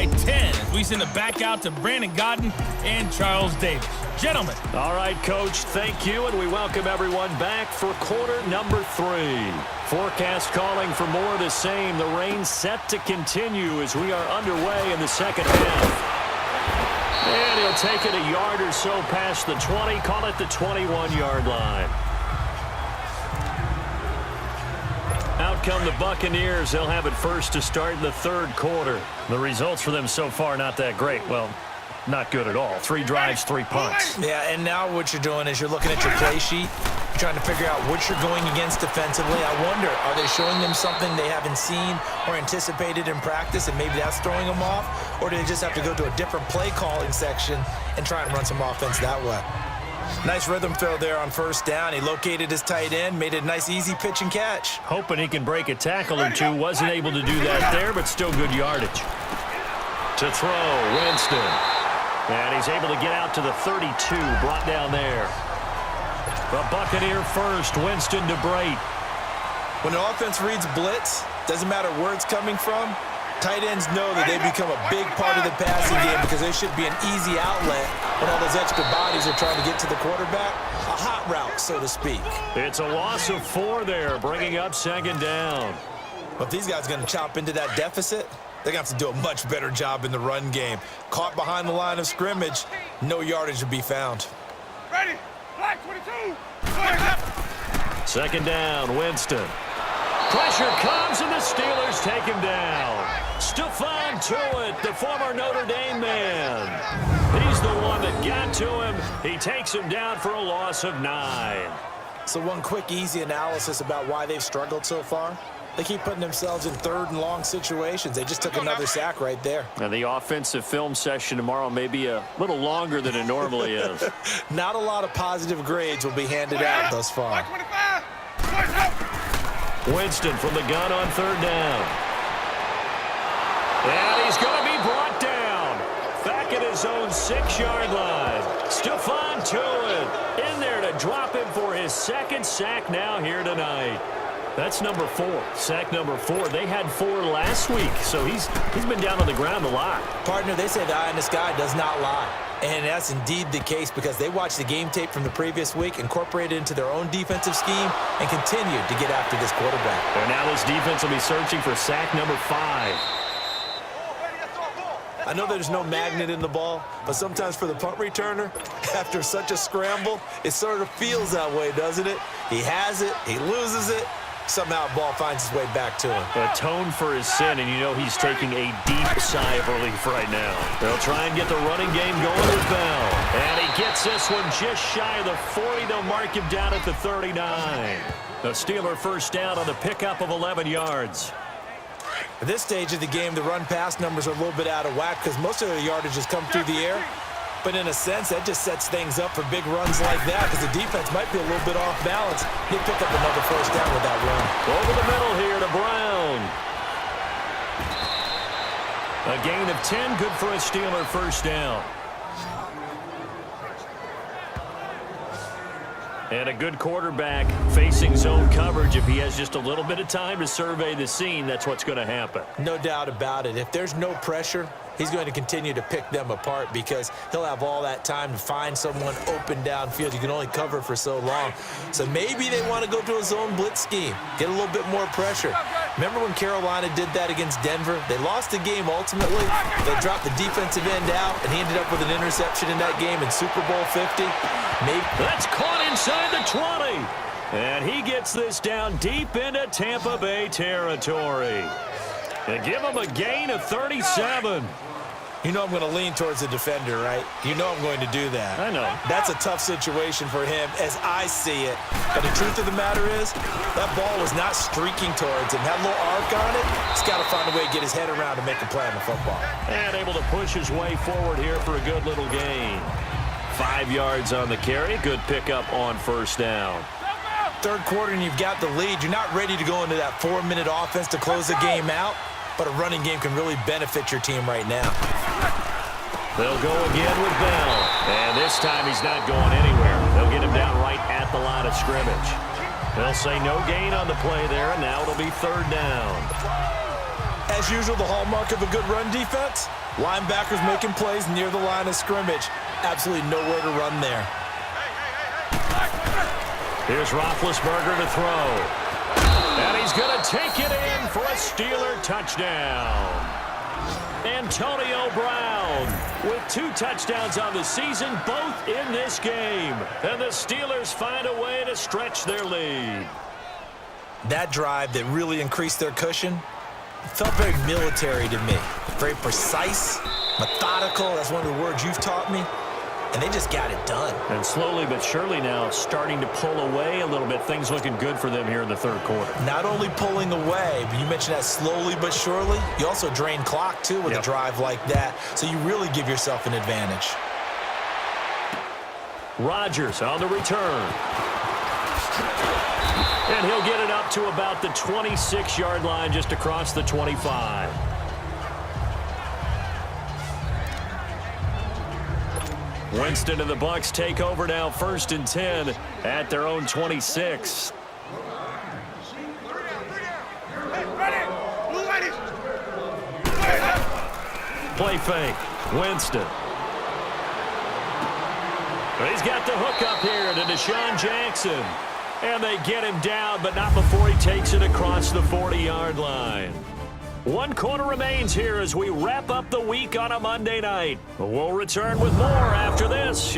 by 10 as we send it back out to Brandon Godden and Charles Davis. Gentlemen. All right, Coach, thank you, and we welcome everyone back for quarter number 3. Forecast calling for more of the same. The rain set to continue as we are underway in the second half. And he'll take it a yard or so past the 20, call it the 21-yard line. Out come the Buccaneers. They'll have it first to start in the third quarter. The results for them so far not that great. Well, not good at all. 3 drives, 3 punts. Yeah, and now what you're doing is you're looking at your play sheet, trying to figure out what you're going against defensively. I wonder, are they showing them something they haven't seen or anticipated in practice, and maybe that's throwing them off? Or do they just have to go to a different play calling section and try and run some offense that way? Nice rhythm throw there on first down. He located his tight end, made it a nice easy pitch and catch. Hoping he can break a tackle or two. Wasn't able to do that there, but still good yardage. To throw, Winston. And he's able to get out to the 32, brought down there. The Buccaneer first, Winston to Brate. When an offense reads blitz, doesn't matter where it's coming from, tight ends know that they become a big part of the passing game because they should be an easy outlet when all those extra bodies are trying to get to the quarterback. A hot route, so to speak. It's a loss of 4 there, bringing up second down. But if these guys are going to chop into that deficit, they're going to have to do a much better job in the run game. Caught behind the line of scrimmage, no yardage to be found. Ready, black 22. Second down, Winston. Pressure comes, and the Steelers take him down. Stephon Tuitt, the former Notre Dame man. He's the one that got to him. He takes him down for a loss of 9. So one quick, easy analysis about why they've struggled so far. They keep putting themselves in third and long situations. They just took another sack right there. And the offensive film session tomorrow may be a little longer than it normally is. Not a lot of positive grades will be handed out thus far. Winston from the gun on third down. And he's going to be brought down. Back at his own 6-yard line. Stephon Tuitt in there to drop him for his second sack now here tonight. That's number 4. Sack number 4. They had 4 last week, so he's been down on the ground a lot. Partner, they say the eye in the sky does not lie. And that's indeed the case because they watched the game tape from the previous week, incorporated it into their own defensive scheme, and continued to get after this quarterback. And now this defense will be searching for sack number 5. I know there's no magnet in the ball, but sometimes for the punt returner, after such a scramble, it sort of feels that way, doesn't it? He has it, he loses it. Somehow the ball finds its way back to him. Atone for his sin, and you know he's taking a deep sigh of relief right now. They'll try and get the running game going with Bell. And he gets this one just shy of the 40. They'll mark him down at the 39. The Steeler first down on the pickup of 11 yards. At this stage of the game, the run-pass numbers are a little bit out of whack because most of the yardage has come through the air. But in a sense, that just sets things up for big runs like that because the defense might be a little bit off balance. He'll pick up another first down with that run. Over the middle here to Brown. A gain of 10, good for a Steeler first down. And a good quarterback facing zone coverage. If he has just a little bit of time to survey the scene, that's what's going to happen. No doubt about it. If there's no pressure, he's going to continue to pick them apart because he'll have all that time to find someone open downfield. You can only cover for so long. So maybe they want to go to a zone blitz scheme, get a little bit more pressure. Remember when Carolina did that against Denver? They lost the game ultimately. They dropped the defensive end out, and he ended up with an interception in that game in Super Bowl 50. Maybe. That's caught inside the 20. And he gets this down deep into Tampa Bay territory. And give him a gain of 37. You know I'm going to lean towards the defender, right? You know I'm going to do that. I know. That's a tough situation for him as I see it. But the truth of the matter is, that ball was not streaking towards him. Had a little arc on it. He's got to find a way to get his head around to make a play on the football. And able to push his way forward here for a good little gain. 5 yards on the carry. Good pickup on first down. Third quarter and you've got the lead. You're not ready to go into that 4-minute offense to close the game out. But a running game can really benefit your team right now. They'll go again with Bell. And this time he's not going anywhere. They'll get him down right at the line of scrimmage. They'll say no gain on the play there, and now it'll be third down. As usual, the hallmark of a good run defense, linebackers making plays near the line of scrimmage. Absolutely nowhere to run there. Here's Roethlisberger to throw. And he's going to take it in for a Steeler touchdown. Antonio Brown with 2 touchdowns on the season, both in this game. And the Steelers find a way to stretch their lead. That drive that really increased their cushion felt very military to me. Very precise, methodical. That's one of the words you've taught me. And they just got it done. And slowly but surely now starting to pull away a little bit. Things looking good for them here in the third quarter. Not only pulling away, but you mentioned that slowly but surely. You also drain clock, too, with a drive like that. So you really give yourself an advantage. Rodgers on the return. And he'll get it up to about the 26-yard line, just across the 25. Winston and the Bucs take over now, 1st and 10 at their own 26. Play fake. Winston. He's got the hook up here to Deshaun Jackson. And they get him down, but not before he takes it across the 40-yard line. 1 quarter remains here as we wrap up the week on a Monday night. We'll return with more after this.